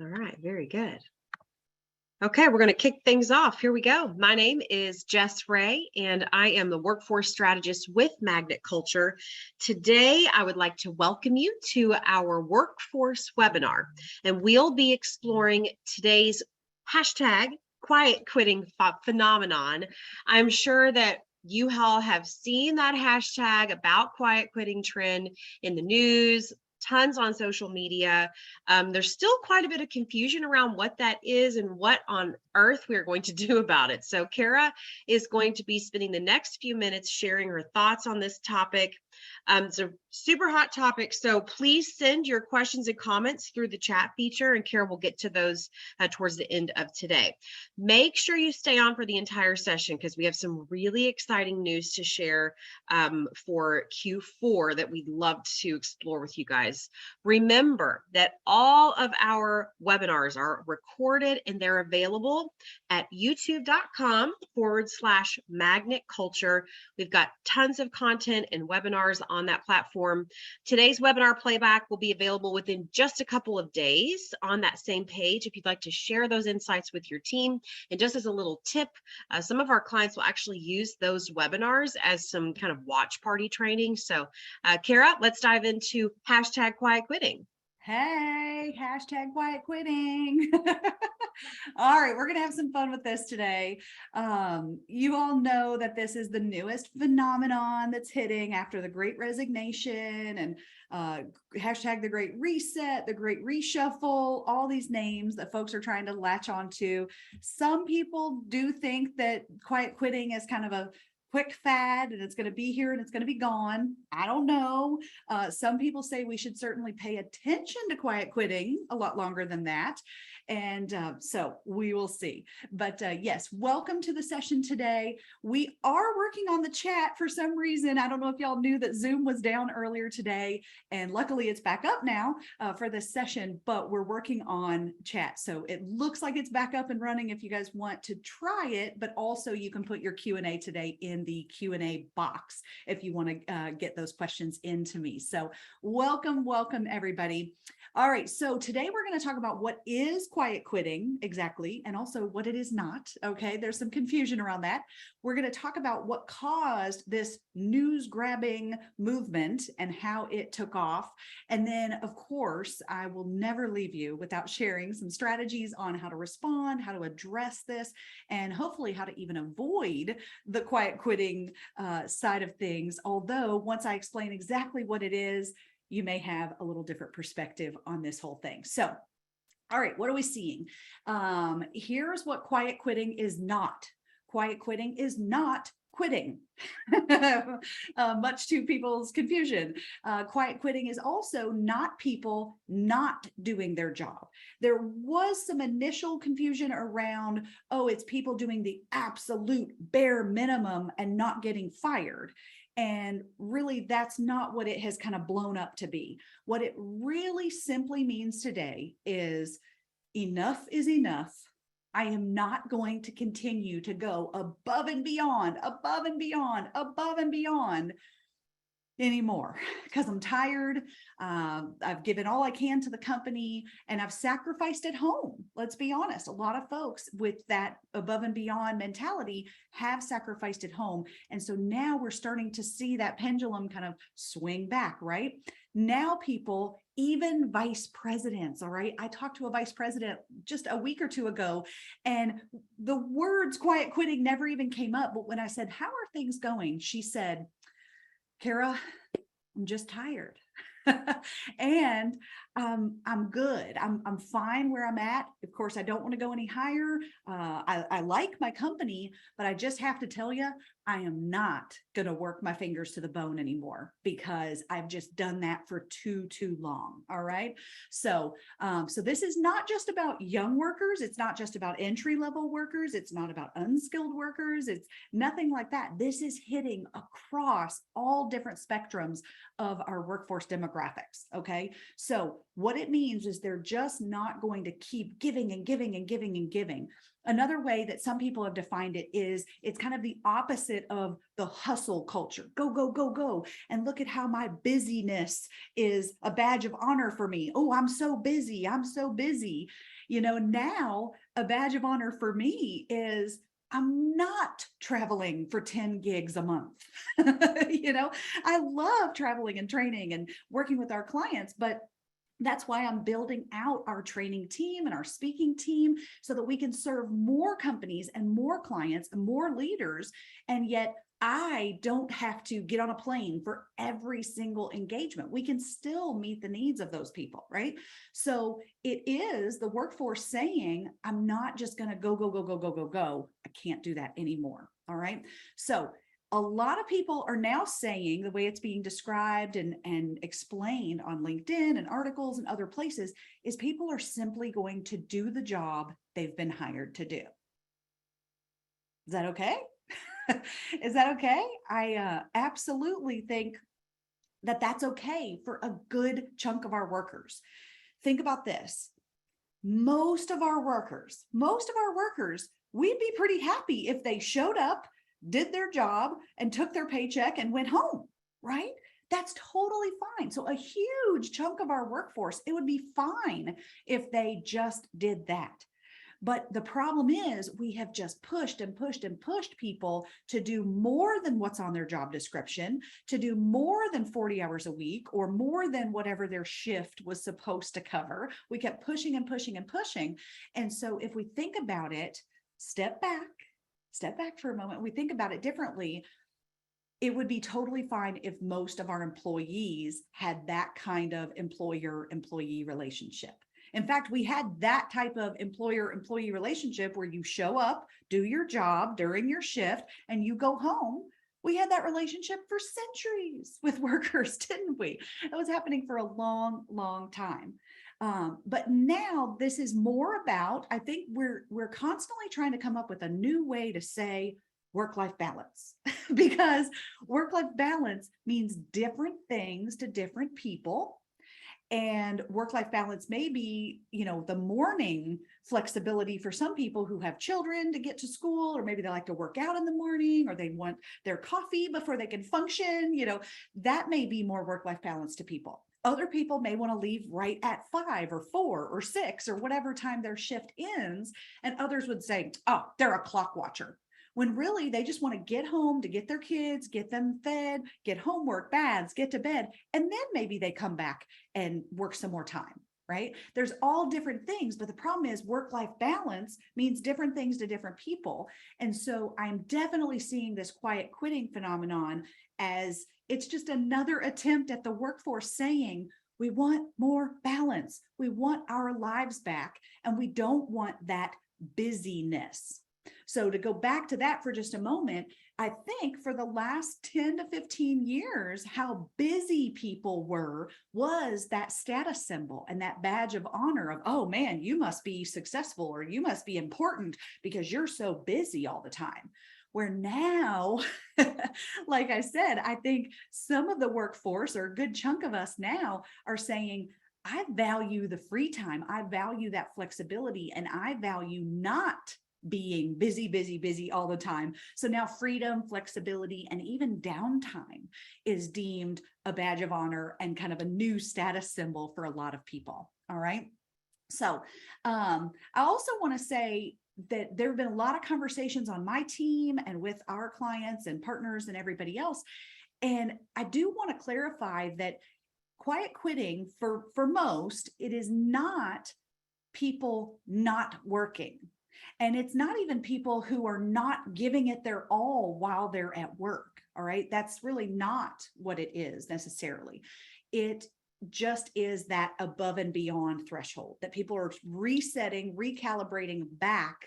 All right, very good. Okay, we're going to kick things off. Here we go. My name is Jess Ray, and I am the workforce strategist with Magnet Culture. Today, I would like to welcome you to our workforce webinar, and we'll be exploring today's hashtag quiet quitting phenomenon. I'm sure that you all have seen that hashtag about quiet quitting trend in the news, tons on social media. There's still quite a bit of confusion around what that is and what on earth we're going to do about it. So Cara is going to be spending the next few minutes sharing her thoughts on this topic. It's a super hot topic, so please send your questions and comments through the chat feature, and Cara will get to those towards the end of today. Make sure you stay on for the entire session because we have some really exciting news to share for Q4 that we'd love to explore with you guys. Remember that all of our webinars are recorded and they're available at youtube.com/magnet culture. We've got tons of content and webinars on that platform. Today's webinar playback will be available within just a couple of days on that same page if you'd like to share those insights with your team. And just as a little tip, some of our clients will actually use those webinars as some kind of watch party training. So Cara, let's dive into hashtag quiet quitting. Hey, hashtag quiet quitting. All right, we're going to have some fun with this today. You all know that this is the newest phenomenon that's hitting after the Great Resignation and hashtag the Great Reset, the Great Reshuffle, all these names that folks are trying to latch onto. Some people do think that quiet quitting is kind of a quick fad and it's going to be here and it's going to be gone. I don't know. Some people say we should certainly pay attention to quiet quitting a lot longer than that. And so we will see. But yes, welcome to the session today. We are working on the chat for some reason. I don't know if y'all knew that Zoom was down earlier today, and luckily it's back up now for this session, but we're working on chat. So it looks like it's back up and running if you guys want to try it, but also you can put your Q&A today in the Q&A box if you want to get those questions into me. So welcome everybody. All right, so today we're going to talk about what is quiet quitting exactly, and also what it is not. Okay, there's some confusion around that. We're going to talk about what caused this news grabbing movement and how it took off. And then, of course, I will never leave you without sharing some strategies on how to respond, how to address this, and hopefully how to even avoid the quiet quitting side of things. Although once I explain exactly what it is, you may have a little different perspective on this whole thing. So, all right, what are we seeing? Here's what quiet quitting is not. Quiet quitting is not quitting, much to people's confusion. Quiet quitting is also not people not doing their job. There was some initial confusion around, oh, it's people doing the absolute bare minimum and not getting fired. And really, that's not what it has kind of blown up to be. What it really simply means today is enough is enough. I am not going to continue to go above and beyond anymore because I'm tired. I've given all I can to the company and I've sacrificed at home. Let's be honest. A lot of folks with that above and beyond mentality have sacrificed at home. And so now we're starting to see that pendulum kind of swing back, right? Now people, even vice presidents, all right? I talked to a vice president just a week or two ago, and the words quiet quitting never even came up. But when I said, how are things going? She said, Cara, I'm just tired. And I'm good. I'm fine where I'm at. Of course, I don't want to go any higher. I like my company, but I just have to tell you, I am not going to work my fingers to the bone anymore because I've just done that for too long. All right. So this is not just about young workers. It's not just about entry-level workers. It's not about unskilled workers. It's nothing like that. This is hitting across all different spectrums of our workforce demographics. Okay. So what it means is they're just not going to keep giving and giving and giving and giving. Another way that some people have defined it is it's kind of the opposite of the hustle culture. Go, go, go, go. And look at how my busyness is a badge of honor for me. Oh, I'm so busy. I'm so busy. Now a badge of honor for me is I'm not traveling for 10 gigs a month. I love traveling and training and working with our clients, but that's why I'm building out our training team and our speaking team so that we can serve more companies and more clients and more leaders. And yet I don't have to get on a plane for every single engagement. We can still meet the needs of those people, right? So it is the workforce saying, I'm not just going to go, go, go, go, go, go, go. I can't do that anymore. All right. So a lot of people are now saying, the way it's being described and explained on LinkedIn and articles and other places, is people are simply going to do the job they've been hired to do. Is that okay? Is that okay? I absolutely think that that's okay for a good chunk of our workers. Think about this. Most of our workers, we'd be pretty happy if they showed up, did their job, and took their paycheck and went home, right? That's totally fine. So a huge chunk of our workforce, it would be fine if they just did that. But the problem is we have just pushed and pushed and pushed people to do more than what's on their job description, to do more than 40 hours a week or more than whatever their shift was supposed to cover. We kept pushing and pushing and pushing. And so if we think about it, step back for a moment, we think about it differently. It would be totally fine if most of our employees had that kind of employer-employee relationship. In fact, we had that type of employer-employee relationship where you show up, do your job during your shift, and you go home. We had that relationship for centuries with workers, didn't we? It was happening for a long, long time. But now this is more about, I think we're constantly trying to come up with a new way to say work-life balance because work-life balance means different things to different people. And work-life balance may be, the morning flexibility for some people who have children to get to school, or maybe they like to work out in the morning, or they want their coffee before they can function. That may be more work-life balance to people. Other people may want to leave right at 5 or 4 or 6 or whatever time their shift ends. And others would say, oh, they're a clock watcher. When really they just want to get home to get their kids, get them fed, get homework, baths, get to bed, and then maybe they come back and work some more time, right? There's all different things, but the problem is work-life balance means different things to different people. And so I'm definitely seeing this quiet quitting phenomenon as it's just another attempt at the workforce saying, we want more balance, we want our lives back, and we don't want that busyness. So to go back to that for just a moment, I think for the last 10 to 15 years, how busy people was that status symbol and that badge of honor of, oh man, you must be successful or you must be important because you're so busy all the time. Where now, like I said, I think some of the workforce or a good chunk of us now are saying, I value the free time. I value that flexibility, and I value not being busy, busy, busy all the time. So now freedom, flexibility, and even downtime is deemed a badge of honor and kind of a new status symbol for a lot of people. All right. So I also want to say that there have been a lot of conversations on my team and with our clients and partners and everybody else. And I do want to clarify that quiet quitting for most, it is not people not working. And it's not even people who are not giving it their all while they're at work. All right. That's really not what it is necessarily. It just is that above and beyond threshold that people are resetting, recalibrating back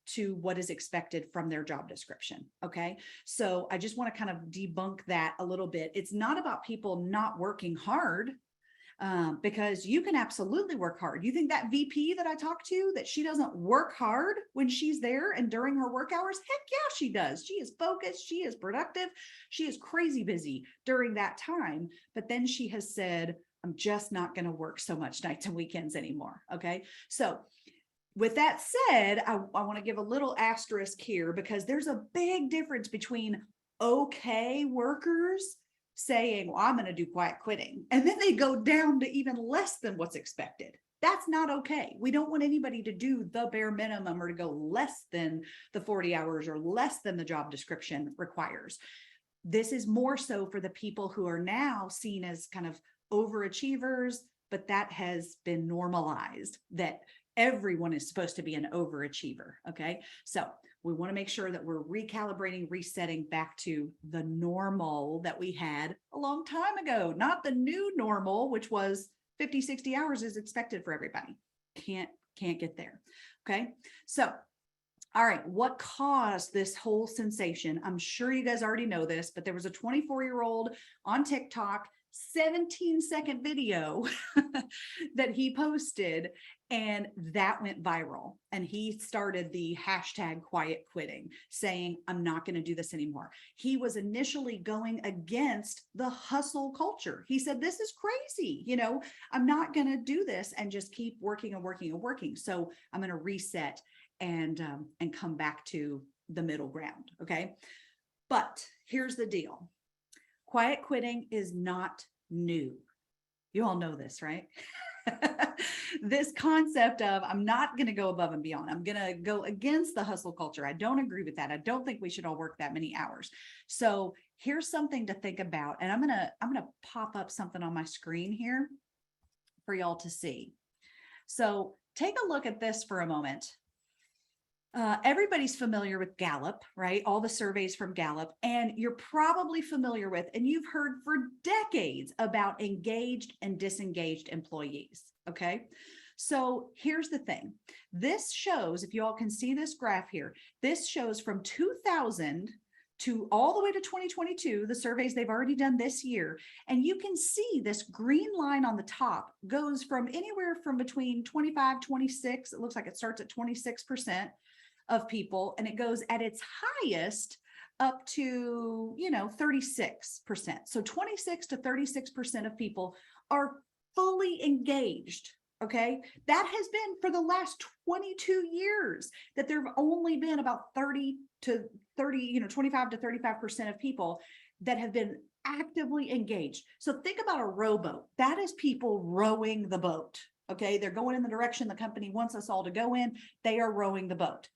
to what is expected from their job description. Okay. So I just want to kind of debunk that a little bit. It's not about people not working hard. Because you can absolutely work hard. You think that VP that I talked to, that she doesn't work hard when she's there and during her work hours? Heck yeah, she does. She is focused. She is productive. She is crazy busy during that time. But then she has said, I'm just not going to work so much nights and weekends anymore. Okay. So with that said, I want to give a little asterisk here because there's a big difference between okay workers saying, well, I'm going to do quiet quitting, and then they go down to even less than what's expected. That's not okay. We don't want anybody to do the bare minimum or to go less than the 40 hours or less than the job description requires. This is more so for the people who are now seen as kind of overachievers, but that has been normalized that everyone is supposed to be an overachiever. Okay. So we want to make sure that we're recalibrating, resetting back to the normal that we had a long time ago, not the new normal, which was 50, 60 hours is expected for everybody. Can't get there. Okay. So, all right. What caused this whole sensation? I'm sure you guys already know this, but there was a 24-year-old on TikTok, 17-second video that he posted, and that went viral. And he started the hashtag quiet quitting, saying, I'm not going to do this anymore. He was initially going against the hustle culture. He said, this is crazy. You know, I'm not going to do this and just keep working and working and working. So I'm going to reset and come back to the middle ground. Okay. But here's the deal. Quiet quitting is not new. You all know this, right? This concept of I'm not going to go above and beyond. I'm going to go against the hustle culture. I don't agree with that. I don't think we should all work that many hours. So here's something to think about. And I'm going to pop up something on my screen here for y'all to see. So take a look at this for a moment. Everybody's familiar with Gallup, right? All the surveys from Gallup, and you're probably familiar with, and you've heard for decades about engaged and disengaged employees. Okay. So here's the thing. This shows, if you all can see this graph here, this shows from 2000 to all the way to 2022, the surveys they've already done this year. And you can see this green line on the top goes from anywhere from between 25, 26. It looks like it starts at 26% of people, and it goes at its highest up to, 36%. So 26 to 36% of people are fully engaged. Okay. That has been for the last 22 years that there have only been about 25 to 35% of people that have been actively engaged. So think about a rowboat. That is people rowing the boat. Okay. They're going in the direction the company wants us all to go in. They are rowing the boat.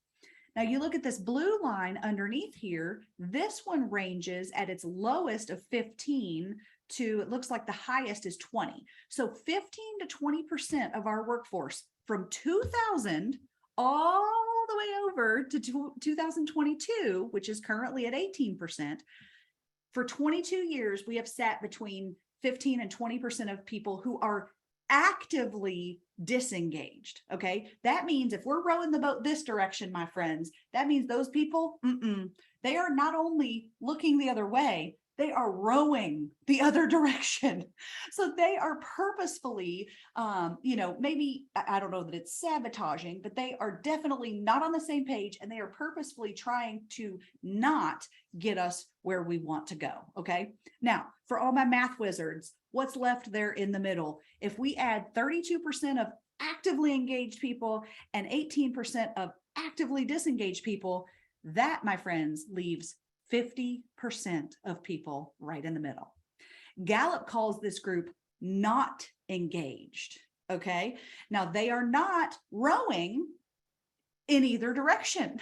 Now you look at this blue line underneath here, this one ranges at its lowest of 15 to, it looks like the highest is 20. So 15 to 20% of our workforce from 2000 all the way over to 2022, which is currently at 18%. For 22 years, we have sat between 15 and 20% of people who are actively disengaged. Okay. That means if we're rowing the boat this direction, my friends, that means those people, they are not only looking the other way, they are rowing the other direction. So they are purposefully, maybe, I don't know that it's sabotaging, but they are definitely not on the same page, and they are purposefully trying to not get us where we want to go. Okay. Now, for all my math wizards, what's left there in the middle? If we add 32% of actively engaged people and 18% of actively disengaged people, that, my friends, leaves 50% of people right in the middle. Gallup calls this group not engaged. Okay. Now they are not rowing in either direction.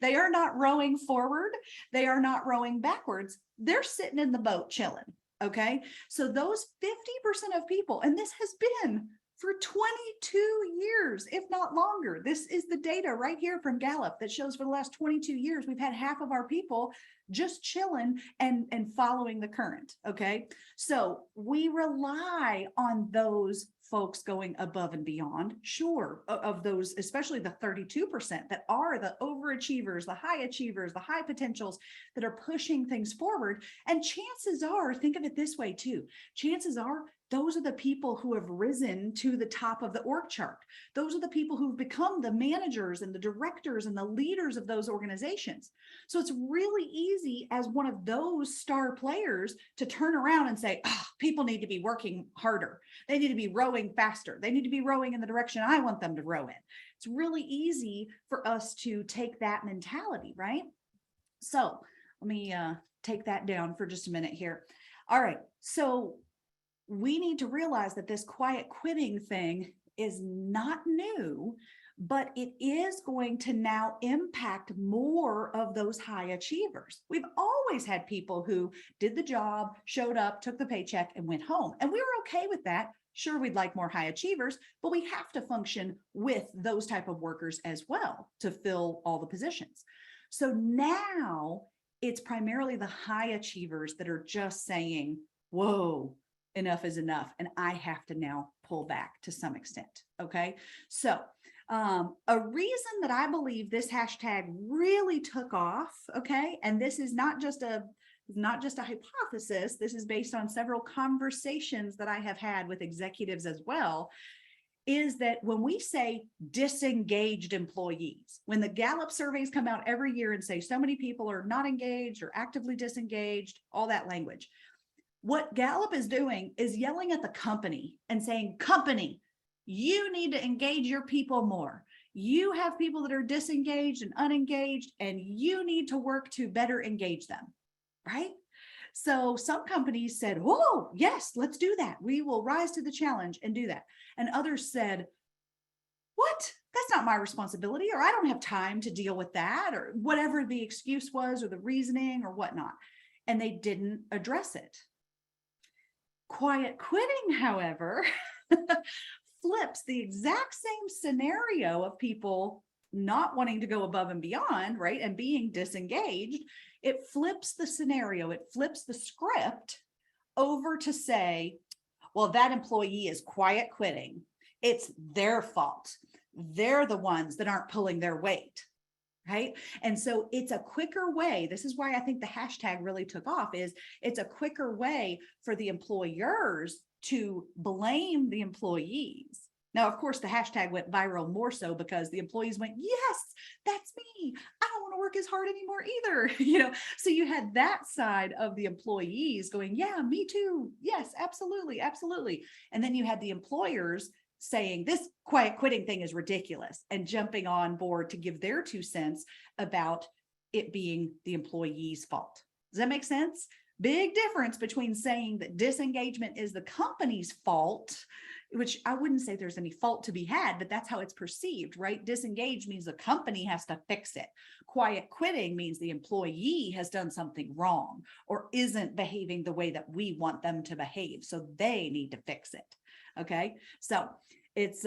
They are not rowing forward. They are not rowing backwards. They're sitting in the boat chilling. Okay. So those 50% of people, and this has been for 22 years, if not longer. This is the data right here from Gallup that shows for the last 22 years, we've had half of our people just chilling and following the current. Okay. So we rely on those folks going above and beyond, sure, of those, especially the 32% that are the overachievers, the high achievers, the high potentials that are pushing things forward. And chances are, think of it this way too, chances are those are the people who have risen to the top of the org chart. Those are the people who've become the managers and the directors and the leaders of those organizations. So it's really easy as one of those star players to turn around and say, oh, people need to be working harder. They need to be rowing faster. They need to be rowing in the direction I want them to row in. It's really easy for us to take that mentality, right? So let me take that down for just a minute here. All right. So we need to realize that this quiet quitting thing is not new, but it is going to now impact more of those high achievers. We've always had people who did the job, showed up, took the paycheck, and went home. And we were okay with that. Sure, we'd like more high achievers, but we have to function with those type of workers as well to fill all the positions. So now it's primarily the high achievers that are just saying, whoa, enough is enough. And I have to now pull back to some extent. Okay. So a reason that I believe this hashtag really took off. Okay. And this is not just a hypothesis. This is based on several conversations that I have had with executives as well, is that when we say disengaged employees, when the Gallup surveys come out every year and say so many people are not engaged or actively disengaged, all that language, what Gallup is doing is yelling at the company and saying, company, you need to engage your people more. You have people that are disengaged and unengaged, and you need to work to better engage them, right? So some companies said, oh, yes, let's do that. We will rise to the challenge and do that. And others said, what? That's not my responsibility, or I don't have time to deal with that, or whatever the excuse was, or the reasoning or whatnot. And they didn't address it. Quiet quitting, however, flips the exact same scenario of people not wanting to go above and beyond, right? And being disengaged. It flips the scenario, it flips the script over to say, well, that employee is quiet quitting. It's their fault. They're the ones that aren't pulling their weight, right? And so it's a quicker way. This is why I think the hashtag really took off, is it's a quicker way for the employers to blame the employees. Now, of course, the hashtag went viral more so because the employees went, yes, that's me. I don't want to work as hard anymore either. So you had that side of the employees going, yeah, me too. Yes, absolutely. Absolutely. And then you had the employers saying this quiet quitting thing is ridiculous and jumping on board to give their 2 cents about it being the employee's fault. Does that make sense? Big difference between saying that disengagement is the company's fault, which I wouldn't say there's any fault to be had, but that's how it's perceived, right? Disengaged means the company has to fix it. Quiet quitting means the employee has done something wrong or isn't behaving the way that we want them to behave. So they need to fix it. Okay. So it's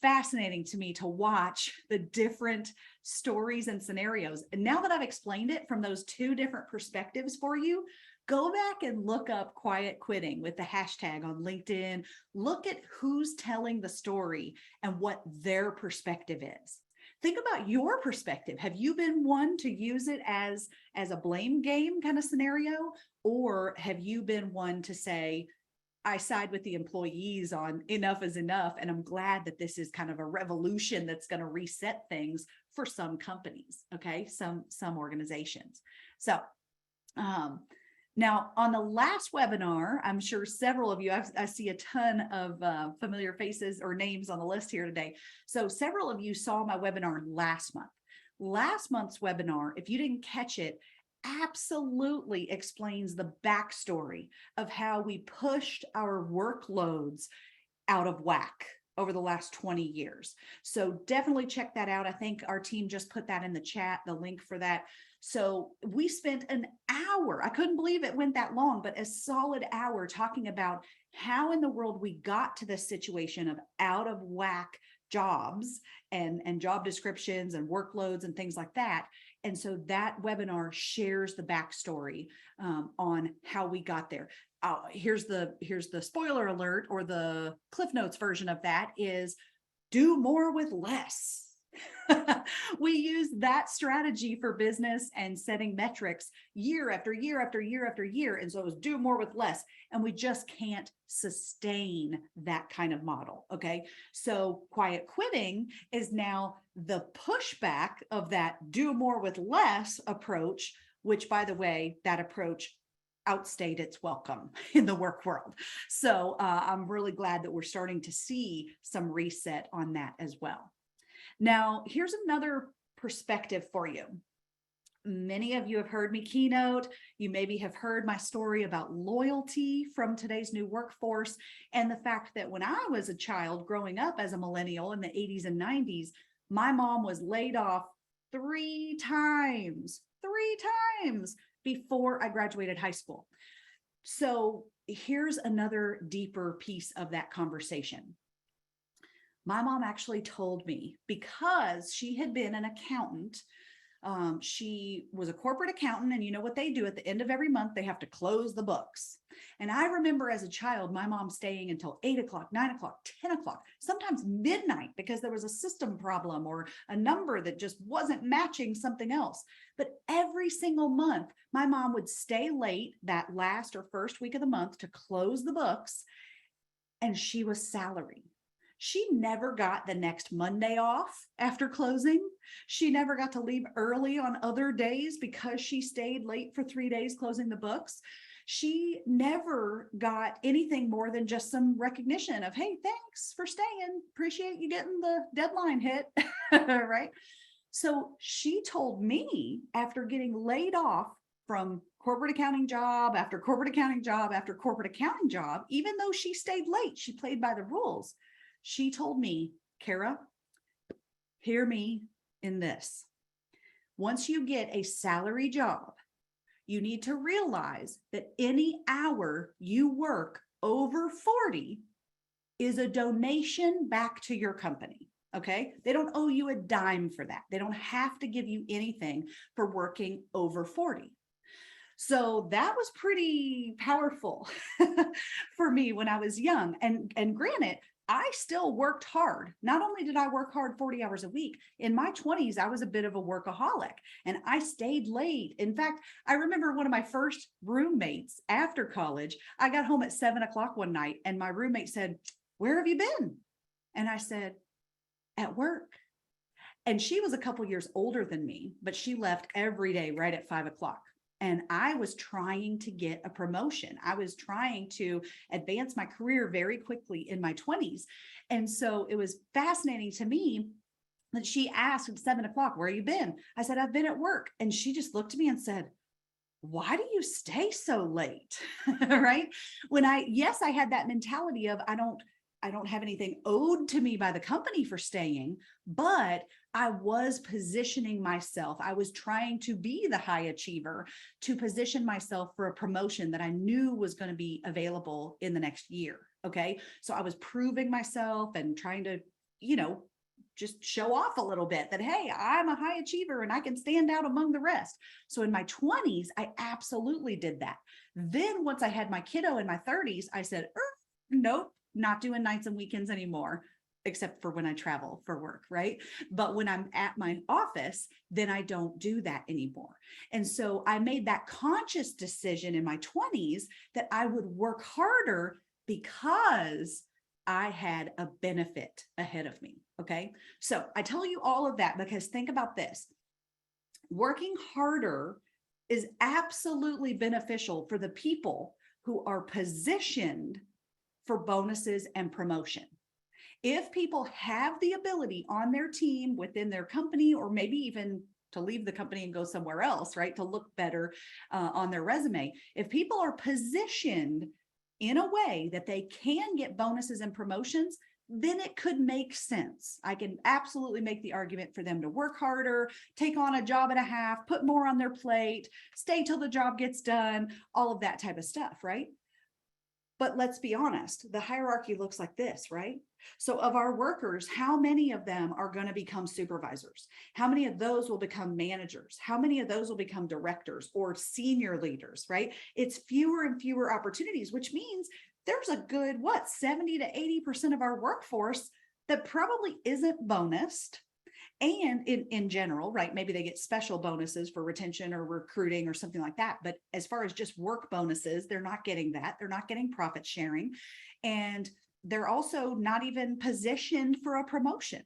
fascinating to me to watch the different stories and scenarios. And now that I've explained it from those 2 different perspectives for you, go back and look up quiet quitting with the hashtag on LinkedIn. Look at who's telling the story and what their perspective is. Think about your perspective. Have you been one to use it as a blame game kind of scenario? Or have you been one to say, I side with the employees on enough is enough, and I'm glad that this is kind of a revolution that's going to reset things for some companies, okay, some organizations. So now on the last webinar, I'm sure several of you, I see a ton of familiar faces or names on the list here today. So several of you saw my webinar last month. Last month's webinar, if you didn't catch it, absolutely explains the backstory of how we pushed our workloads out of whack over the last 20 years. So definitely check that out. I think our team just put that in the chat, the link for that. So we spent an hour, I couldn't believe it went that long, but a solid hour talking about how in the world we got to this situation of out of whack jobs and job descriptions and workloads and things like that. And so that webinar shares the backstory on how we got there. Here's the spoiler alert, or the Cliff Notes version of that is do more with less. We use that strategy for business and setting metrics year after year after year after year. And so it was do more with less. And we just can't sustain that kind of model. Okay. So quiet quitting is now the pushback of that do more with less approach, which, by the way, that approach outstayed its welcome in the work world. So I'm really glad that we're starting to see some reset on that as well. Now, here's another perspective for you. Many of you have heard me keynote. You maybe have heard my story about loyalty from today's new workforce, and the fact that when I was a child growing up as a millennial in the 80s and 90s, my mom was laid off three times before I graduated high school. So here's another deeper piece of that conversation. My mom actually told me, because she had been an accountant, she was a corporate accountant, and you know what they do at the end of every month? They have to close the books. And I remember as a child, my mom staying until 8 o'clock, 9 o'clock, 10 o'clock, sometimes midnight, because there was a system problem or a number that just wasn't matching something else. But every single month, my mom would stay late that last or first week of the month to close the books, and she was salary. She never got the next Monday off after closing. She never got to leave early on other days because she stayed late for 3 days closing the books. She never got anything more than just some recognition of, hey, thanks for staying. Appreciate you getting the deadline hit, right? So she told me, after getting laid off from corporate accounting job after corporate accounting job after corporate accounting job, even though she stayed late, she played by the rules. She told me, Cara, hear me in this. Once you get a salary job, you need to realize that any hour you work over 40 is a donation back to your company. Okay. They don't owe you a dime for that. They don't have to give you anything for working over 40. So that was pretty powerful for me when I was young. And granted, I still worked hard. Not only did I work hard 40 hours a week, in my 20s, I was a bit of a workaholic and I stayed late. In fact, I remember one of my first roommates after college, I got home at 7 o'clock one night and my roommate said, "Where have you been?" And I said, "At work." And she was a couple years older than me, but she left every day right at 5 o'clock. And I was trying to get a promotion. I was trying to advance my career very quickly in my 20s. And so it was fascinating to me that she asked at 7 o'clock, "Where you been?" I said, "I've been at work." And she just looked at me and said, "Why do you stay so late?" Right? When yes, I had that mentality of I don't have anything owed to me by the company for staying, but I was positioning myself. I was trying to be the high achiever to position myself for a promotion that I knew was going to be available in the next year. Okay. So I was proving myself and trying to, just show off a little bit that, hey, I'm a high achiever and I can stand out among the rest. So in my 20s, I absolutely did that. Then once I had my kiddo in my 30s, I said, nope, not doing nights and weekends anymore, except for when I travel for work, right? But when I'm at my office, then I don't do that anymore. And so I made that conscious decision in my 20s that I would work harder because I had a benefit ahead of me, okay? So I tell you all of that because think about this. Working harder is absolutely beneficial for the people who are positioned for bonuses and promotion. If people have the ability on their team, within their company, or maybe even to leave the company and go somewhere else, right, to look better on their resume, if people are positioned in a way that they can get bonuses and promotions, then it could make sense. I can absolutely make the argument for them to work harder, take on a job and a half, put more on their plate, stay till the job gets done, all of that type of stuff, right? But let's be honest, the hierarchy looks like this, right? So of our workers, how many of them are going to become supervisors? How many of those will become managers? How many of those will become directors or senior leaders, right? It's fewer and fewer opportunities, which means there's a good, 70 to 80% of our workforce that probably isn't bonused And in general, right, maybe they get special bonuses for retention or recruiting or something like that. But as far as just work bonuses, they're not getting that. They're not getting profit sharing. And they're also not even positioned for a promotion.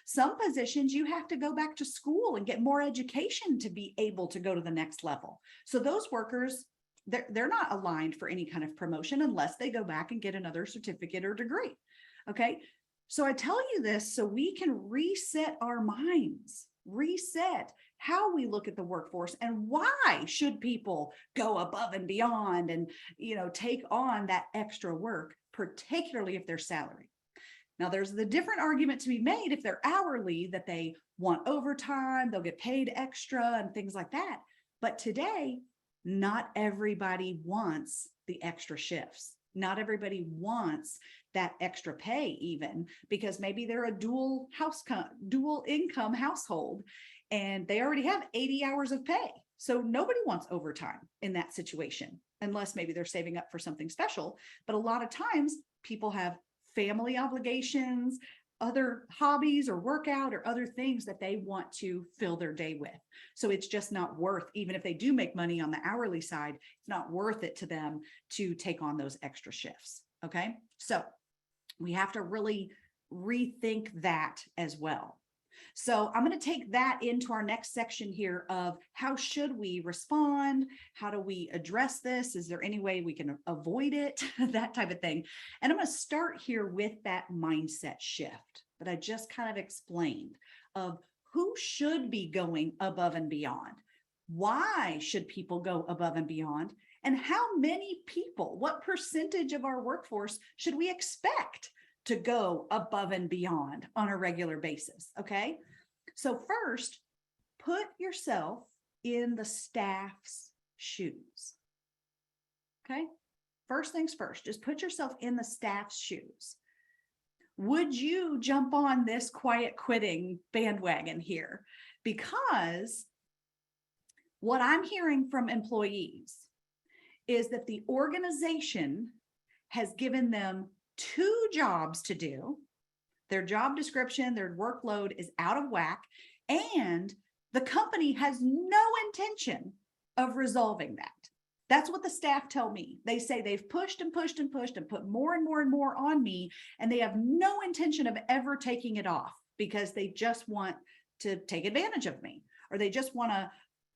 Some positions you have to go back to school and get more education to be able to go to the next level. So those workers, they're not aligned for any kind of promotion unless they go back and get another certificate or degree. Okay. So I tell you this so we can reset our minds, reset how we look at the workforce, and why should people go above and beyond and, take on that extra work, particularly if they're salaried. Now, there's the different argument to be made if they're hourly, that they want overtime, they'll get paid extra and things like that. But today, not everybody wants the extra shifts. Not everybody wants that extra pay, even because maybe they're a dual income household and they already have 80 hours of pay. So nobody wants overtime in that situation, unless maybe they're saving up for something special. But a lot of times people have family obligations, other hobbies or workout or other things that they want to fill their day with. So it's just not worth, even if they do make money on the hourly side, it's not worth it to them to take on those extra shifts. Okay. So we have to really rethink that as well. So I'm going to take that into our next section here of how should we respond? How do we address this? Is there any way we can avoid it? That type of thing. And I'm going to start here with that mindset shift that I just kind of explained of who should be going above and beyond. Why should people go above and beyond? And how many people, what percentage of our workforce should we expect to go above and beyond on a regular basis? Okay. So first, put yourself in the staff's shoes. Okay. First things first, just put yourself in the staff's shoes. Would you jump on this quiet quitting bandwagon here? Because what I'm hearing from employees is that the organization has given them 2 jobs to do. Their job description, their workload is out of whack, and the company has no intention of resolving that. That's what the staff tell me. They say they've pushed and pushed and pushed and put more and more and more on me, and they have no intention of ever taking it off because they just want to take advantage of me, or they just want to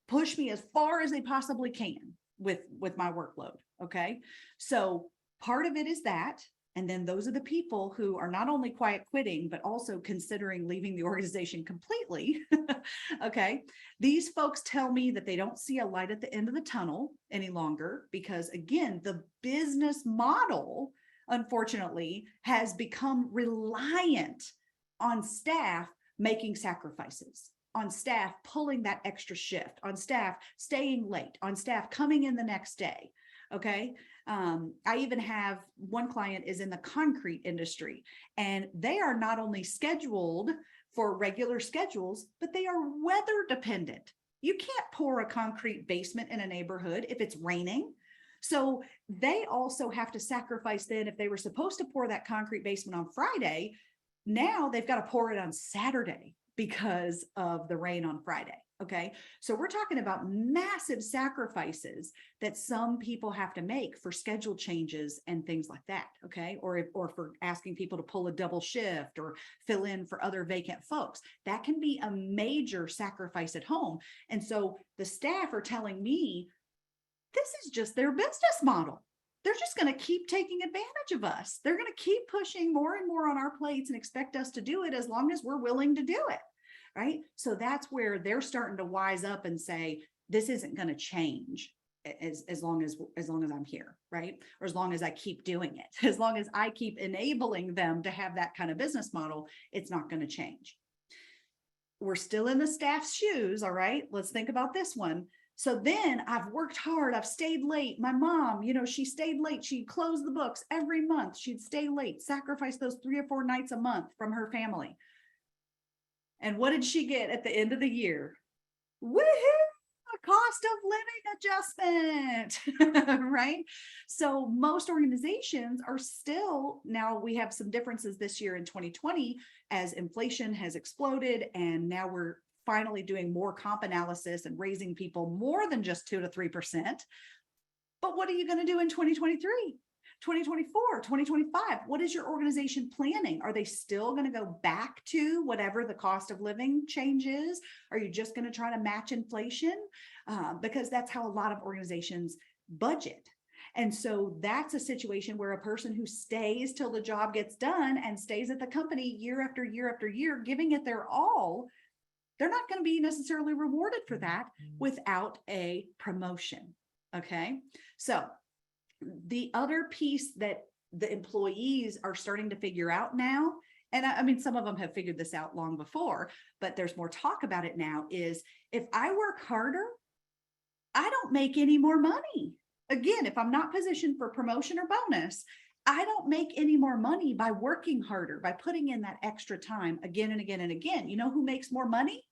push me as far as they possibly can with my workload. Okay. So part of it is that. And then those are the people who are not only quiet quitting, but also considering leaving the organization completely. Okay. These folks tell me that they don't see a light at the end of the tunnel any longer because, again, the business model, unfortunately, has become reliant on staff making sacrifices, on staff pulling that extra shift, on staff staying late, on staff coming in the next day. Okay. I even have one client is in the concrete industry, and they are not only scheduled for regular schedules, but they are weather dependent. You can't pour a concrete basement in a neighborhood if it's raining. So they also have to sacrifice then if they were supposed to pour that concrete basement on Friday, now they've got to pour it on Saturday because of the rain on Friday. Okay. So we're talking about massive sacrifices that some people have to make for schedule changes and things like that. Okay. Or for asking people to pull a double shift or fill in for other vacant folks. That can be a major sacrifice at home. And so the staff are telling me this is just their business model. They're just going to keep taking advantage of us. They're going to keep pushing more and more on our plates and expect us to do it as long as we're willing to do it. Right. So that's where they're starting to wise up and say, this isn't going to change as long as I'm here. Right. Or as long as I keep doing it, as long as I keep enabling them to have that kind of business model, it's not going to change. We're still in the staff's shoes. All right. Let's think about this one. So then I've worked hard. I've stayed late. My mom, she stayed late. She'd close the books every month. She'd stay late, sacrifice those 3 or 4 nights a month from her family. And what did she get at the end of the year? Woohoo! cost of living adjustment, right? So most organizations are still, now we have some differences this year in 2020 as inflation has exploded, and now we're finally doing more comp analysis and raising people more than just 2 to 3%. But what are you going to do in 2023? 2024, 2025, what is your organization planning? Are they still going to go back to whatever the cost of living change is? Are you just going to try to match inflation? Because that's how a lot of organizations budget. And so that's a situation where a person who stays till the job gets done and stays at the company year after year after year, giving it their all, they're not going to be necessarily rewarded for that without a promotion. Okay. So the other piece that the employees are starting to figure out now, and I mean, some of them have figured this out long before, but there's more talk about it now, is if I work harder, I don't make any more money. Again, if I'm not positioned for promotion or bonus, I don't make any more money by working harder, by putting in that extra time again and again and again. You know who makes more money?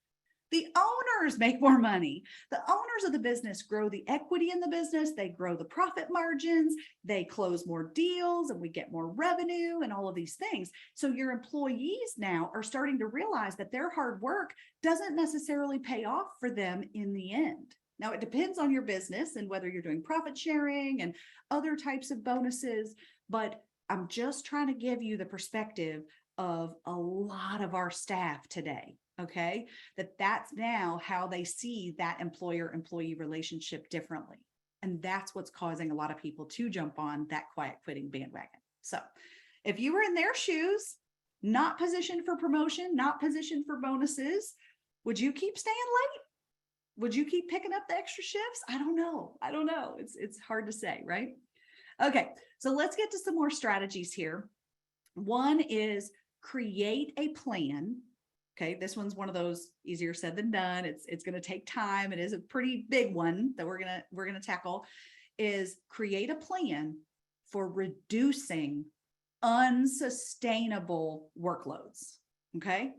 The owners make more money. The owners of the business grow the equity in the business. They grow the profit margins. They close more deals and we get more revenue and all of these things. So your employees now are starting to realize that their hard work doesn't necessarily pay off for them in the end. Now, it depends on your business and whether you're doing profit sharing and other types of bonuses, but I'm just trying to give you the perspective of a lot of our staff today. Okay, that's now how they see that employer-employee relationship differently. And that's what's causing a lot of people to jump on that quiet quitting bandwagon. So if you were in their shoes, not positioned for promotion, not positioned for bonuses, would you keep staying late? Would you keep picking up the extra shifts? I don't know. It's hard to say, right? Okay, so let's get to some more strategies here. One is create a plan. Okay, this one's one of those easier said than done. It's going to take time. It is a pretty big one that we're going to tackle, is create a plan for reducing unsustainable workloads. Okay,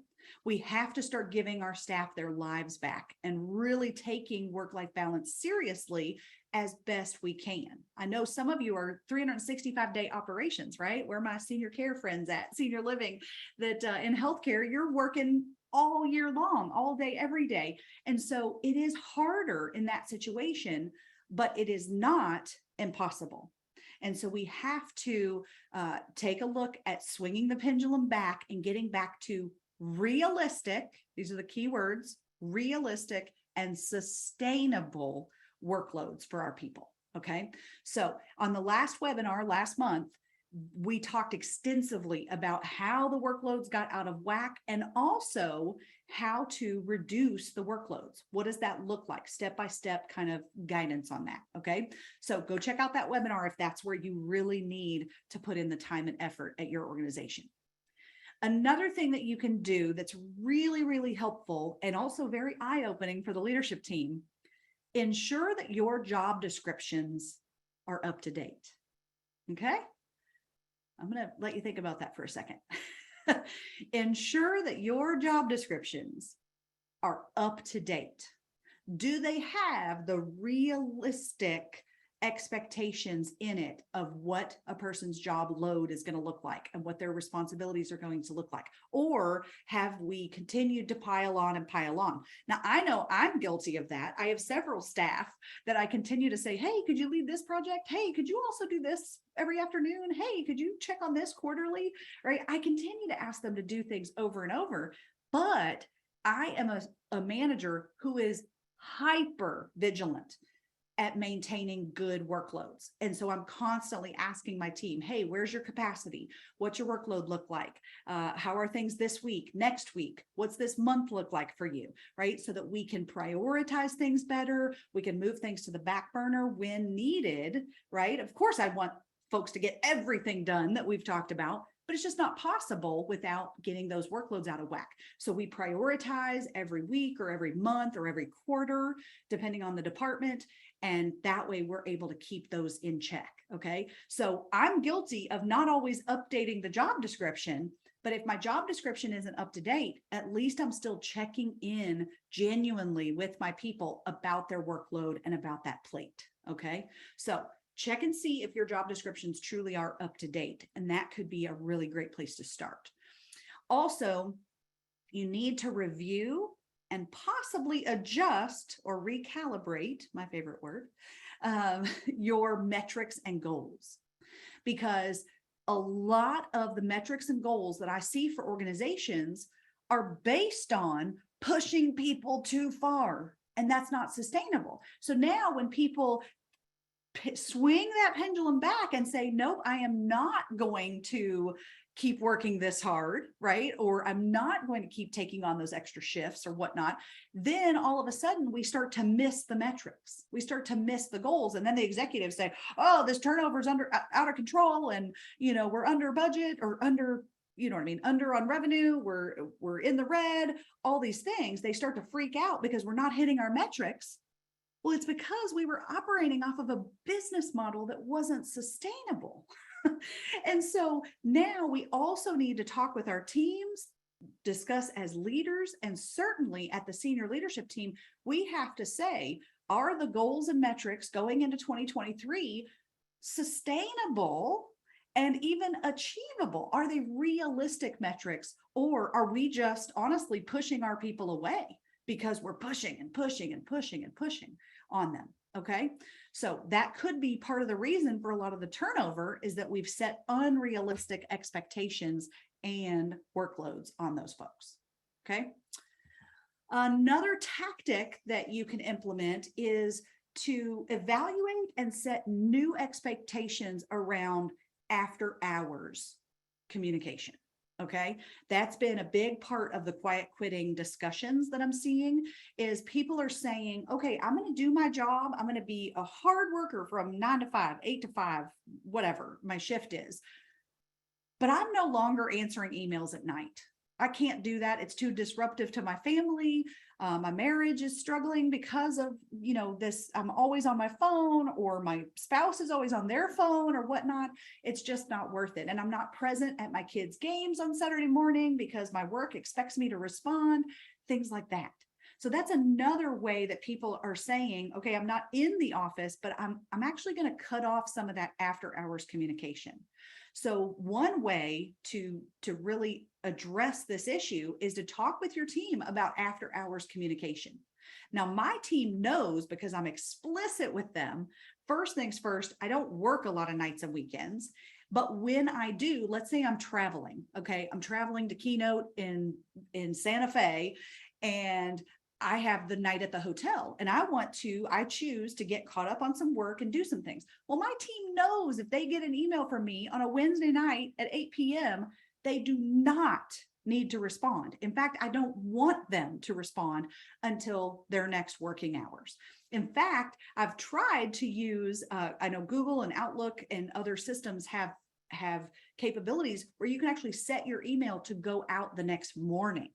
we have to start giving our staff their lives back and really taking work-life balance seriously as best we can. I know some of you are 365-day operations, right? Where my senior care friends at, senior living, that in healthcare, you're working all year long, all day, every day. And so it is harder in that situation, but it is not impossible. And so we have to take a look at swinging the pendulum back and getting back to realistic, these are the key words, realistic and sustainable workloads for our people. Okay. So on the last webinar last month, we talked extensively about how the workloads got out of whack and also how to reduce the workloads. What does that look like? Step-by-step kind of guidance on that. Okay. So go check out that webinar if that's where you really need to put in the time and effort at your organization. Another thing that you can do that's really, really helpful and also very eye-opening for the leadership team, ensure that your job descriptions are up to date. Okay? I'm going to let you think about that for a second. Ensure that your job descriptions are up to date. Do they have the realistic expectations in it of what a person's job load is going to look like and what their responsibilities are going to look like? Or have we continued to pile on and pile on? Now, I know I'm guilty of that. I have several staff that I continue to say, hey, could you lead this project? Hey, could you also do this every afternoon? Hey, could you check on this quarterly? Right? I continue to ask them to do things over and over, but I am a manager who is hyper vigilant at maintaining good workloads. And so I'm constantly asking my team, hey, where's your capacity? What's your workload look like? How are things this week, next week? What's this month look like for you, right? So that we can prioritize things better. We can move things to the back burner when needed, right? Of course, I want folks to get everything done that we've talked about, but it's just not possible without getting those workloads out of whack. So we prioritize every week or every month or every quarter, depending on the department. And that way we're able to keep those in check. Okay. So I'm guilty of not always updating the job description, But if my job description isn't up to date, at least I'm still checking in genuinely with my people about their workload and about that plate. Okay. So check and see if your job descriptions truly are up to date. And that could be a really great place to start. Also, you need to review and possibly adjust or recalibrate, my favorite word, your metrics and goals. Because a lot of the metrics and goals that I see for organizations are based on pushing people too far, and that's not sustainable. So now when people swing that pendulum back and say, nope, I am not going to keep working this hard, right? Or I'm not going to keep taking on those extra shifts or whatnot. Then all of a sudden we start to miss the metrics. We start to miss the goals. And then the executives say, oh, this turnover is out of control. And, we're under budget or under, under on revenue. We're in the red, all these things. They start to freak out because we're not hitting our metrics. Well, it's because we were operating off of a business model that wasn't sustainable. And so now we also need to talk with our teams, discuss as leaders, and certainly at the senior leadership team, we have to say, are the goals and metrics going into 2023 sustainable and even achievable? Are they realistic metrics, or are we just honestly pushing our people away because we're pushing and pushing and pushing and pushing on them? Okay. So that could be part of the reason for a lot of the turnover, is that we've set unrealistic expectations and workloads on those folks. Okay. Another tactic that you can implement is to evaluate and set new expectations around after hours communication. Okay, that's been a big part of the quiet quitting discussions that I'm seeing, is people are saying, okay, I'm going to do my job. I'm going to be a hard worker from 9 to 5, 8 to 5, whatever my shift is. But I'm no longer answering emails at night. I can't do that. It's too disruptive to my family. My marriage is struggling because of, this, I'm always on my phone, or my spouse is always on their phone or whatnot. It's just not worth it. And I'm not present at my kids' games on Saturday morning because my work expects me to respond, things like that. So that's another way that people are saying, okay, I'm not in the office, but I'm actually going to cut off some of that after hours communication. So one way to really address this issue is to talk with your team about after hours communication. Now, my team knows, because I'm explicit with them. First things first, I don't work a lot of nights and weekends, but when I do, let's say I'm traveling, okay, I'm traveling to keynote in Santa Fe, and I have the night at the hotel, and I choose to get caught up on some work and do some things. Well, my team knows if they get an email from me on a Wednesday night at 8 p.m., they do not need to respond. In fact, I don't want them to respond until their next working hours. In fact, I've tried to use, I know Google and Outlook and other systems have capabilities where you can actually set your email to go out the next morning.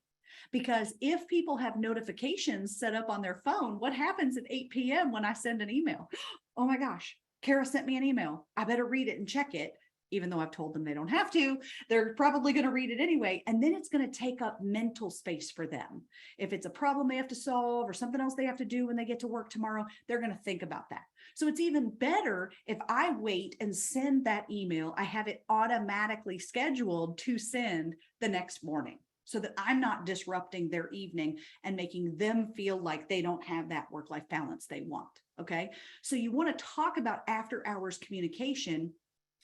Because if people have notifications set up on their phone, what happens at 8 p.m. when I send an email? Oh my gosh, Cara sent me an email. I better read it and check it. Even though I've told them they don't have to, they're probably going to read it anyway. And then it's going to take up mental space for them. If it's a problem they have to solve or something else they have to do when they get to work tomorrow, they're going to think about that. So it's even better if I wait and send that email. I have it automatically scheduled to send the next morning, so that I'm not disrupting their evening and making them feel like they don't have that work-life balance they want. Okay. So you want to talk about after hours communication.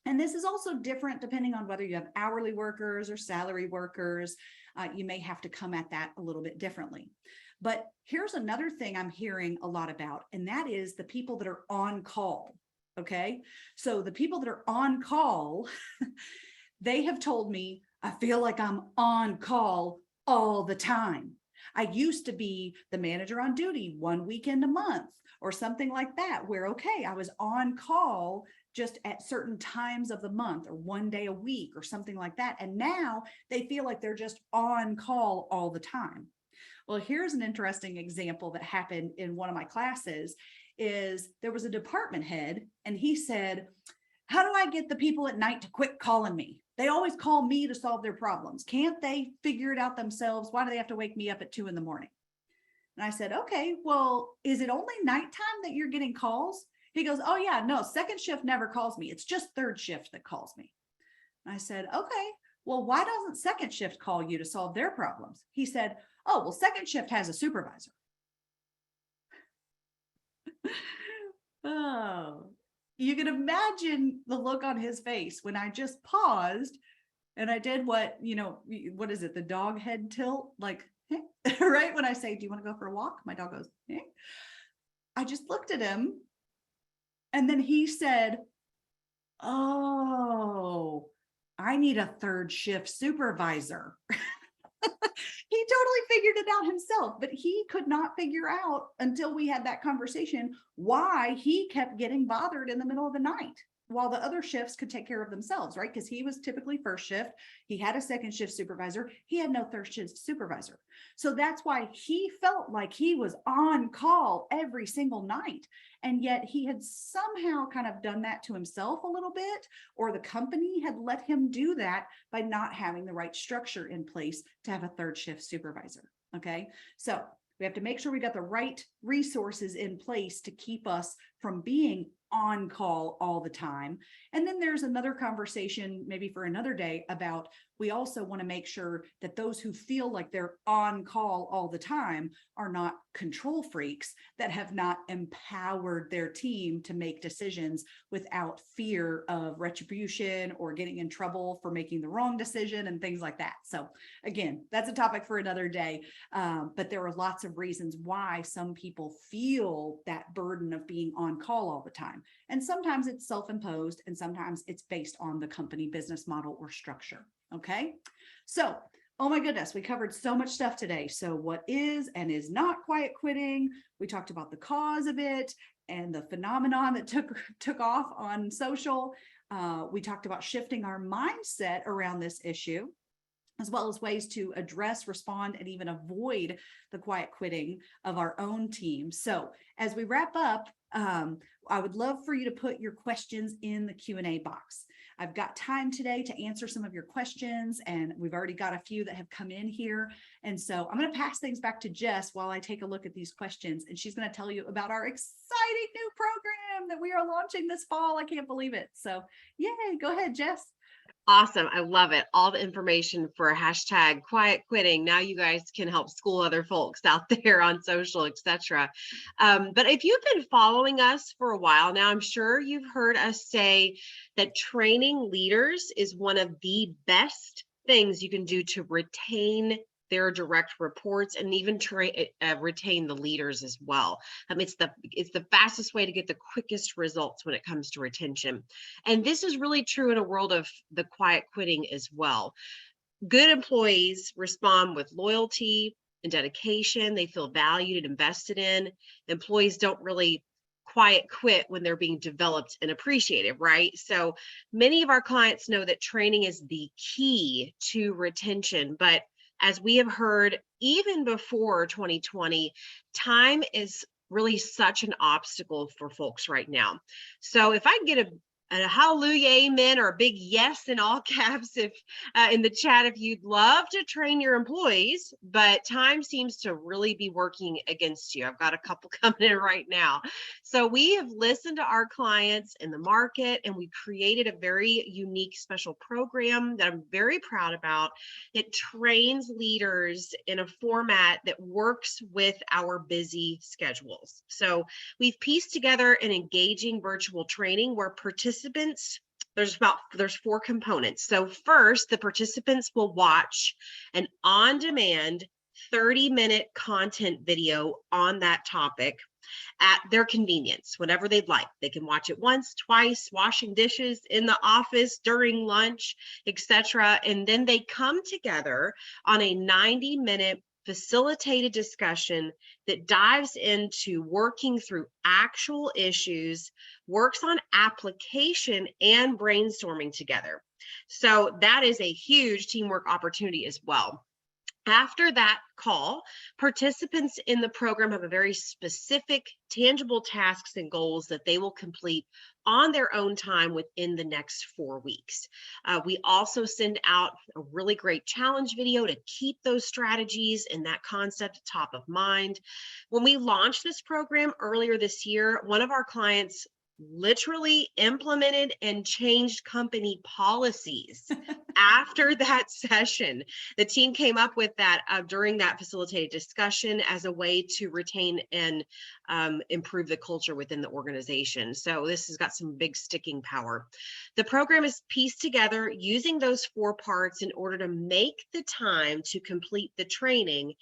And this is also different depending on whether you have hourly workers or salary workers. You may have to come at that a little bit differently. But here's another thing I'm hearing a lot about, and that is the people that are on call. Okay. So the people that are on call, they have told me, I feel like I'm on call all the time. I used to be the manager on duty 1 weekend a month or something like that, where, okay, I was on call just at certain times of the month or 1 day a week or something like that. And now they feel like they're just on call all the time. Well, here's an interesting example that happened in one of my classes. Is there was a department head, and he said, how do I get the people at night to quit calling me? They always call me to solve their problems. Can't they figure it out themselves? Why do they have to wake me up at 2 a.m? And I said, okay, well, is it only nighttime that you're getting calls? He goes, oh yeah, no, second shift never calls me. It's just third shift that calls me. And I said, okay, well, why doesn't second shift call you to solve their problems? He said, oh, well, second shift has a supervisor. Oh, you can imagine the look on his face when I just paused and I did what is it? The dog head tilt, like, right? When I say, do you want to go for a walk? My dog goes, eh. I just looked at him and then he said, oh, I need a third shift supervisor. He totally figured it out himself, but he could not figure out until we had that conversation why he kept getting bothered in the middle of the night while the other shifts could take care of themselves, right? Because he was typically first shift. He had a second shift supervisor. He had no third shift supervisor. So that's why he felt like he was on call every single night. And yet he had somehow kind of done that to himself a little bit, or the company had let him do that by not having the right structure in place to have a third shift supervisor. Okay. So we have to make sure we got the right resources in place to keep us from being on call all the time. And then there's another conversation, maybe for another day, about we also want to make sure that those who feel like they're on call all the time are not control freaks that have not empowered their team to make decisions without fear of retribution or getting in trouble for making the wrong decision and things like that. So again, that's a topic for another day. But there are lots of reasons why some people feel that burden of being on call all the time. And sometimes it's self-imposed and sometimes it's based on the company business model or structure. Okay. So, oh my goodness, we covered so much stuff today. So what is and is not quiet quitting? We talked about the cause of it and the phenomenon that took off on social. We talked about shifting our mindset around this issue, as well as ways to address, respond, and even avoid the quiet quitting of our own team. So as we wrap up, I would love for you to put your questions in the Q&A box. I've got time today to answer some of your questions, and we've already got a few that have come in here. And so I'm going to pass things back to Jess while I take a look at these questions, and she's going to tell you about our exciting new program that we are launching this fall. I can't believe it. So yay, go ahead, Jess. Awesome. I love it. All the information for hashtag quiet quitting. Now you guys can help school other folks out there on social, etc. But if you've been following us for a while now, I'm sure you've heard us say that training leaders is one of the best things you can do to retain their direct reports and even retain the leaders as well. It's the fastest way to get the quickest results when it comes to retention. And this is really true in a world of the quiet quitting as well. Good employees respond with loyalty and dedication. They feel valued and invested in. Employees don't really quiet quit when they're being developed and appreciated, right? So many of our clients know that training is the key to retention, but as we have heard, even before 2020, time is really such an obstacle for folks right now. So if I can get a hallelujah, amen, or a big yes in all caps if in the chat if you'd love to train your employees, but time seems to really be working against you. I've got a couple coming in right now. So we have listened to our clients in the market, and we created a very unique special program that I'm very proud about. It trains leaders in a format that works with our busy schedules. So we've pieced together an engaging virtual training where participants, there's 4 components. So first, the participants will watch an on-demand 30-minute content video on that topic at their convenience, whenever they'd like. They can watch it once, twice, washing dishes, in the office, during lunch, etc. And then they come together on a 90-minute facilitated discussion that dives into working through actual issues, works on application and brainstorming together. So that is a huge teamwork opportunity as well. After that call, participants in the program have a very specific, tangible tasks and goals that they will complete on their own time within the next 4 weeks. We also send out a really great challenge video to keep those strategies and that concept top of mind. When we launched this program earlier this year, one of our clients literally implemented and changed company policies after that session. The team came up with that during that facilitated discussion as a way to retain and improve the culture within the organization. So this has got some big sticking power. The program is pieced together using those 4 parts in order to make the time to complete the training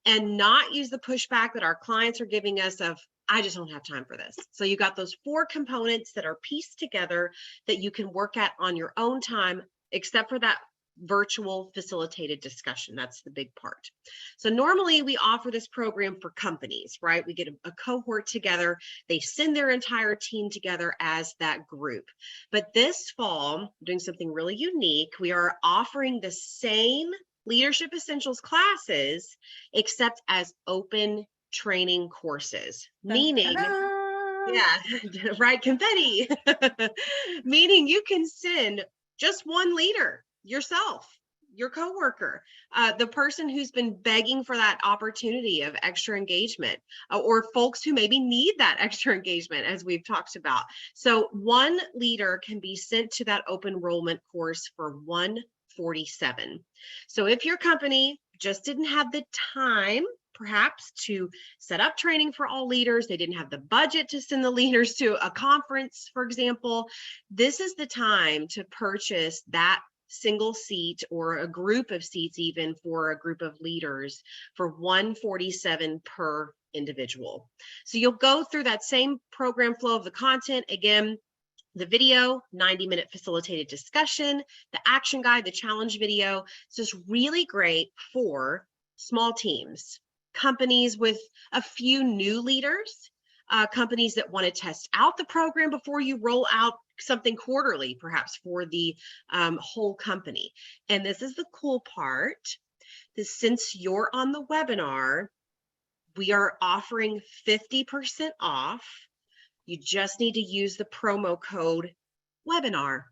and not use the pushback that our clients are giving us of, I just don't have time for this. So you got those 4 components that are pieced together that you can work at on your own time, except for that virtual facilitated discussion. That's the big part. So normally we offer this program for companies, right? We get a cohort together. They send their entire team together as that group. But this fall, doing something really unique, we are offering the same Leadership Essentials classes, except as open training courses, meaning, yeah, right, confetti, meaning you can send just one leader, yourself, your coworker, the person who's been begging for that opportunity of extra engagement, or folks who maybe need that extra engagement, as we've talked about. So one leader can be sent to that open enrollment course for $147. So if your company just didn't have the time perhaps to set up training for all leaders, they didn't have the budget to send the leaders to a conference, for example, this is the time to purchase that single seat or a group of seats, even for a group of leaders, for $147 per individual. So you'll go through that same program flow of the content. Again, the video, 90-minute facilitated discussion, the action guide, the challenge video. So it's really great for small teams, companies with a few new leaders, companies that want to test out the program before you roll out something quarterly, perhaps for the whole company. And this is the cool part, that since you're on the webinar, we are offering 50% off. You just need to use the promo code webinar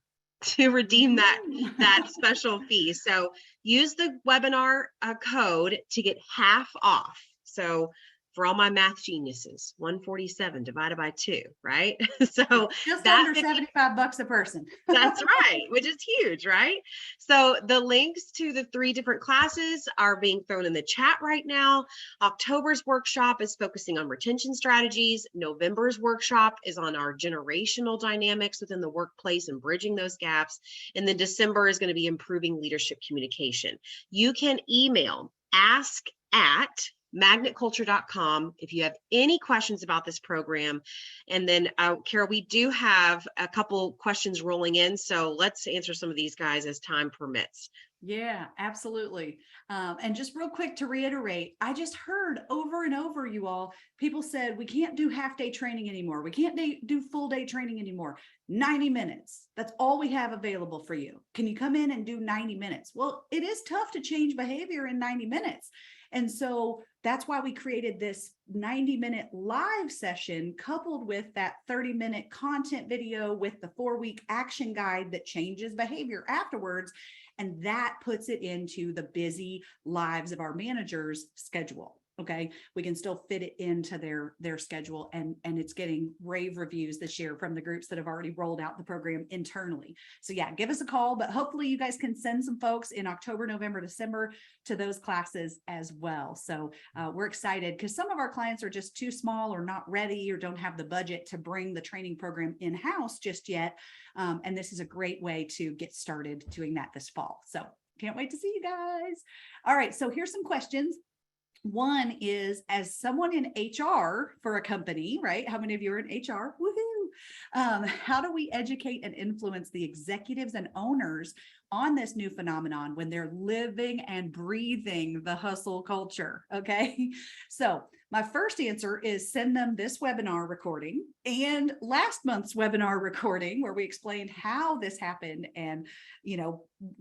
to redeem that special fee. So use the webinar code to get half off. So for all my math geniuses, 147 divided by 2, right? So just that under $75 a person. That's right, which is huge, right? So the links to the 3 different classes are being thrown in the chat right now. October's workshop is focusing on retention strategies. November's workshop is on our generational dynamics within the workplace and bridging those gaps. And then December is going to be improving leadership communication. You can email ask@magnetculture.com if you have any questions about this program. And then Cara, we do have a couple questions rolling in, so let's answer some of these guys as time permits. Yeah, absolutely. And just real quick to reiterate, I just heard over and over, you all, people said, we can't do half-day training anymore. We can't do full-day training anymore. 90 minutes. That's all we have available for you. Can you come in and do 90 minutes? Well, it is tough to change behavior in 90 minutes. And so that's why we created this 90-minute live session coupled with that 30-minute content video with the 4-week action guide that changes behavior afterwards. And that puts it into the busy lives of our managers' schedule. Okay, we can still fit it into their schedule, and it's getting rave reviews this year from the groups that have already rolled out the program internally. So yeah, give us a call, but hopefully you guys can send some folks in October, November, December to those classes as well. So we're excited because some of our clients are just too small or not ready or don't have the budget to bring the training program in-house just yet. And this is a great way to get started doing that this fall. So can't wait to see you guys. All right, so here's some questions. One is, as someone in HR for a company, right? How many of you are in HR? Woohoo! How do we educate and influence the executives and owners on this new phenomenon when they're living and breathing the hustle culture? Okay. So my first answer is send them this webinar recording and last month's webinar recording where we explained how this happened and,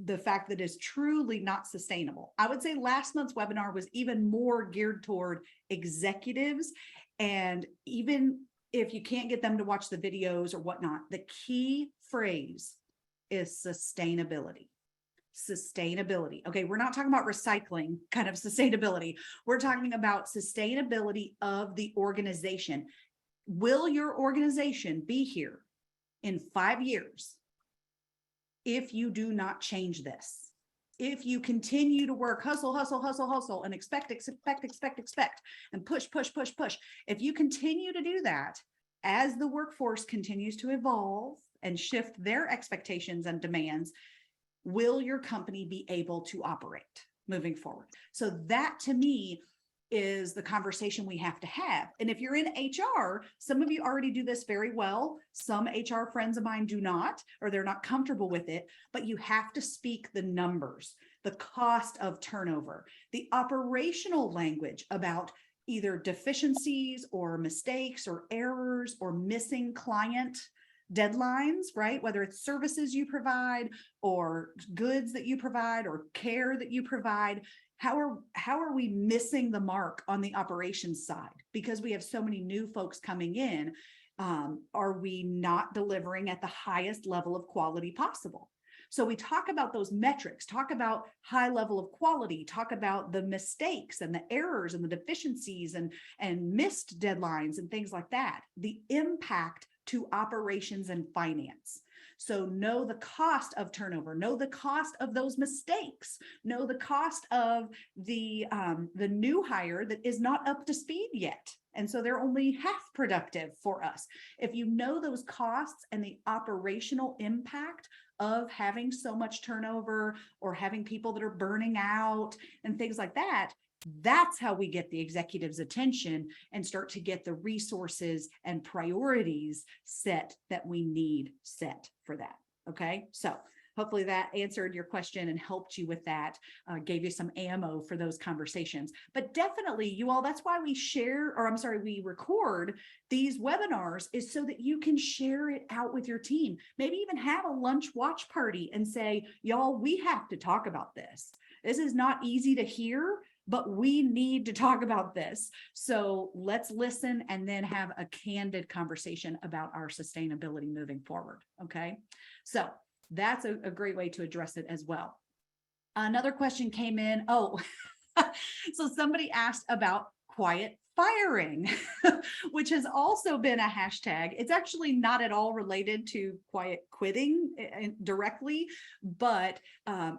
the fact that it's truly not sustainable. I would say last month's webinar was even more geared toward executives. And even if you can't get them to watch the videos or whatnot, the key phrase is sustainability. Sustainability. Okay, we're not talking about recycling kind of sustainability. We're talking about sustainability of the organization. Will your organization be here in 5 years if you do not change this? If you continue to work, hustle, hustle, hustle, hustle, and expect, and push, if you continue to do that, as the workforce continues to evolve and shift their expectations and demands, will your company be able to operate moving forward? So that to me is the conversation we have to have. And if you're in HR, some of you already do this very well. Some HR friends of mine do not, or they're not comfortable with it, but you have to speak the numbers, the cost of turnover, the operational language about either deficiencies or mistakes or errors or missing client deadlines, right? Whether it's services you provide or goods that you provide or care that you provide. How are we missing the mark on the operations side? Because we have so many new folks coming in, are we not delivering at the highest level of quality possible? So we talk about those metrics, talk about high level of quality, talk about the mistakes and the errors and the deficiencies and missed deadlines and things like that, the impact to operations and finance. So know the cost of turnover, know the cost of those mistakes, know the cost of the new hire that is not up to speed yet. And so they're only half productive for us. If you know those costs and the operational impact of having so much turnover or having people that are burning out and things like that, that's how we get the executive's attention and start to get the resources and priorities set that we need set for that. Okay, so hopefully that answered your question and helped you with that, gave you some ammo for those conversations. But definitely, you all, that's why we we record these webinars, is so that you can share it out with your team. Maybe even have a lunch watch party and say, y'all, we have to talk about this. This is not easy to hear, but we need to talk about this. So let's listen and then have a candid conversation about our sustainability moving forward. Okay, so that's a great way to address it as well. Another question came in. Oh, so somebody asked about quiet firing, which has also been a hashtag. It's actually not at all related to quiet quitting directly, but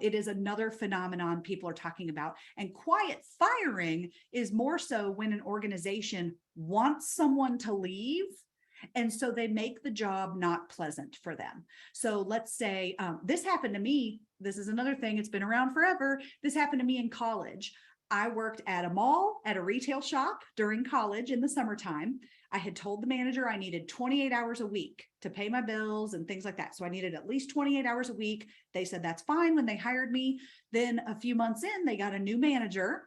it is another phenomenon people are talking about. And quiet firing is more so when an organization wants someone to leave, and so they make the job not pleasant for them. So let's say this happened to me. This is another thing. It's been around forever. This happened to me in college. I worked at a mall, at a retail shop during college in the summertime. I had told the manager I needed 28 hours a week to pay my bills and things like that. So I needed at least 28 hours a week. They said that's fine when they hired me. Then a few months in, they got a new manager.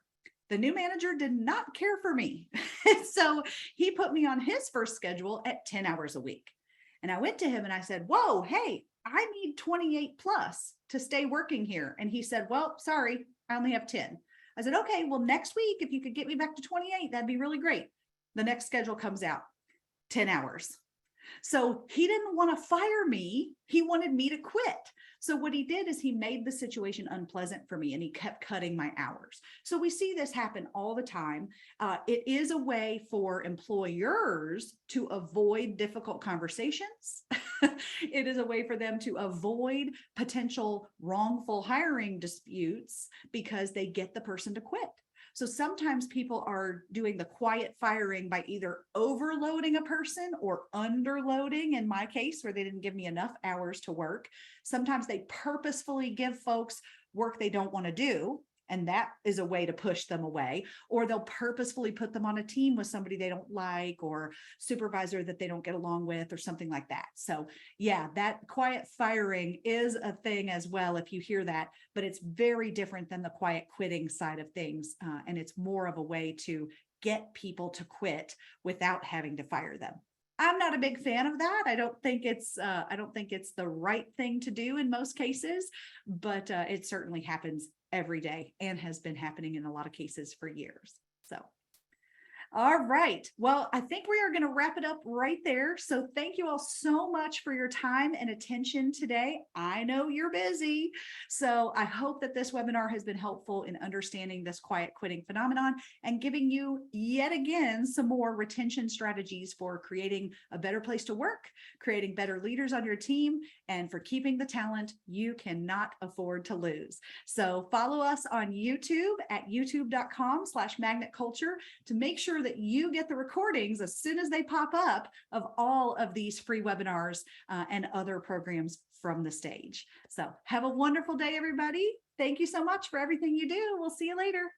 The new manager did not care for me. So he put me on his first schedule at 10 hours a week. And I went to him and I said, whoa, hey, I need 28 plus to stay working here. And he said, well, sorry, I only have 10. I said, okay, well, next week, if you could get me back to 28, that'd be really great. The next schedule comes out, 10 hours. So he didn't want to fire me. He wanted me to quit. So what he did is he made the situation unpleasant for me and he kept cutting my hours. So we see this happen all the time. It is a way for employers to avoid difficult conversations. It is a way for them to avoid potential wrongful hiring disputes because they get the person to quit. So sometimes people are doing the quiet firing by either overloading a person or underloading, in my case, where they didn't give me enough hours to work. Sometimes they purposefully give folks work they don't want to do. And that is a way to push them away, or they'll purposefully put them on a team with somebody they don't like, or supervisor that they don't get along with, or something like that. So yeah, that quiet firing is a thing as well, if you hear that, but it's very different than the quiet quitting side of things. And it's more of a way to get people to quit without having to fire them. I'm not a big fan of that. I don't think it's the right thing to do in most cases, but it certainly happens every day and has been happening in a lot of cases for years. So all right. Well, I think we are going to wrap it up right there. So thank you all so much for your time and attention today. I know you're busy. So I hope that this webinar has been helpful in understanding this quiet quitting phenomenon and giving you yet again some more retention strategies for creating a better place to work, creating better leaders on your team, and for keeping the talent you cannot afford to lose. So follow us on YouTube at youtube.com/magnetculture to make sure that you get the recordings as soon as they pop up of all of these free webinars and other programs from the stage. So have a wonderful day, everybody. Thank you so much for everything you do. We'll see you later.